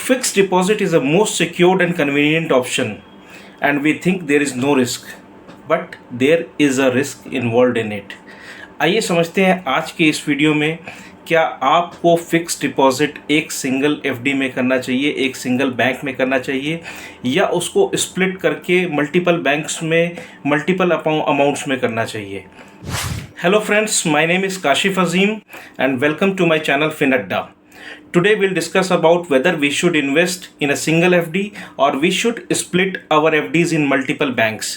Fixed deposit is the most secured and convenient option, and we think there is no risk, but there is a risk involved in it. आइए समझते हैं आज के इस video में क्या आपको फिक्स डिपॉजिट एक सिंगल एफडी में करना चाहिए, एक सिंगल बैंक में करना चाहिए, या उसको स्प्लिट करके मल्टीपल बैंक्स में मल्टीपल अमाउंट्स में करना चाहिए। Hello friends, my name is Kashif Azeem and welcome to my channel FinAdda. Today we'll discuss about whether we should invest in a single FD or we should split our FDs in multiple banks.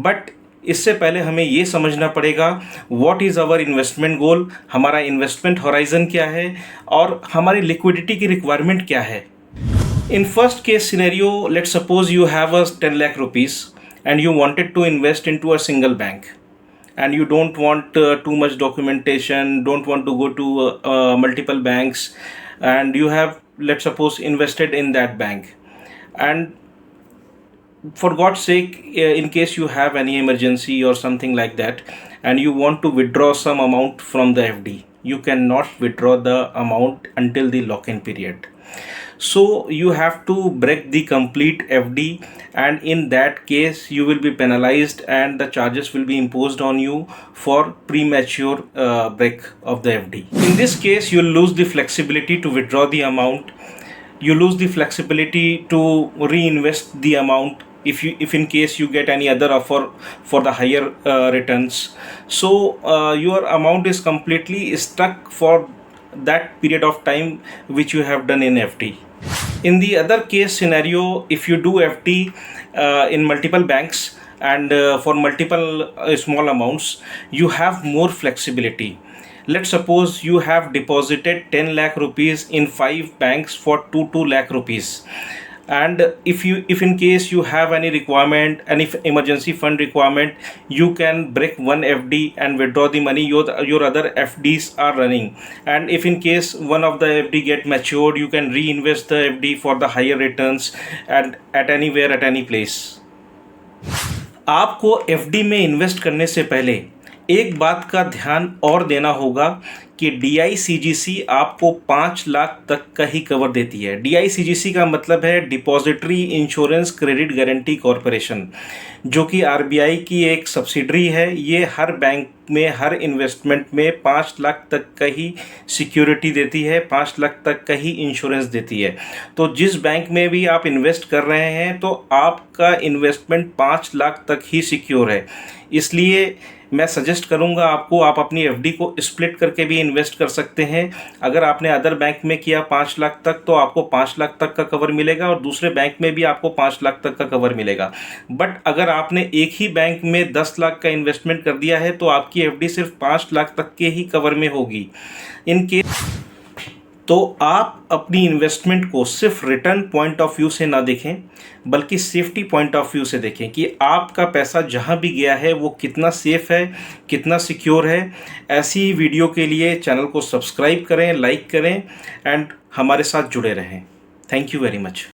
But इससे पहले हमें ये समझना पड़ेगा what is our investment गोल, हमारा investment horizon क्या है और हमारी लिक्विडिटी की रिक्वायरमेंट क्या है। In first case scenario, let suppose you have a 10 lakh rupees and you wanted to invest into a single bank and you don't want too much documentation, don't want to go to multiple banks, and you have, let's suppose, invested in that bank, and for God's sake, in case you have any emergency or something like that and you want to withdraw some amount from the FD, you cannot withdraw the amount until the lock-in period. So you have to break the complete FD, and in that case you will be penalized and the charges will be imposed on you for premature break of the FD. In this case you will lose the flexibility to withdraw the amount, you lose the flexibility to reinvest the amount if in case you get any other offer for the higher returns. So your amount is completely stuck for that period of time which you have done in FD. In the other case scenario, if you do FD in multiple banks and for multiple small amounts, you have more flexibility. Let's suppose you have deposited 10 lakh rupees in 5 banks for 2 lakh rupees, and if in case you have any requirement, any emergency fund requirement, you can break one FD and withdraw the money. Your other FDs are running, and if in case one of the FD get matured, you can reinvest the FD for the higher returns and at anywhere, at any place. आपको FD में invest करने से पहले एक बात का ध्यान और देना होगा कि DICGC आपको 5 लाख तक का ही कवर देती है। DICGC का मतलब है depository insurance credit guarantee corporation, जो कि RBI की एक सब्सिडरी है। ये हर बैंक में, हर इन्वेस्टमेंट में 5 लाख तक का ही सिक्योरिटी देती है, 5 लाख तक का ही इंश्योरेंस देती है। तो जिस बैंक में भी आप इन्वेस्ट कर रहे हैं तो आपका इन्वेस्टमेंट 5 लाख तक ही सिक्योर है। इसलिए मैं सजेस्ट करूंगा आपको, आप अपनी एफडी को स्प्लिट करके भी इन्वेस्ट कर सकते हैं। अगर आपने अदर बैंक में किया 5 लाख तक तो आपको 5 लाख तक का कवर मिलेगा और दूसरे बैंक में भी आपको 5 लाख तक का कवर मिलेगा। बट अगर आपने एक ही बैंक में 10 लाख का इन्वेस्टमेंट कर दिया है तो आपकी एफडी सिर्फ 5 लाख तक के ही कवर में होगी। इनके तो आप अपनी इन्वेस्टमेंट को सिर्फ रिटर्न पॉइंट ऑफ व्यू से ना देखें, बल्कि सेफ्टी पॉइंट ऑफ व्यू से देखें कि आपका पैसा जहां भी गया है वो कितना सेफ है, कितना सिक्योर है। ऐसी वीडियो के लिए चैनल को सब्सक्राइब करें, लाइक करें एंड हमारे साथ जुड़े रहें। Thank you very much.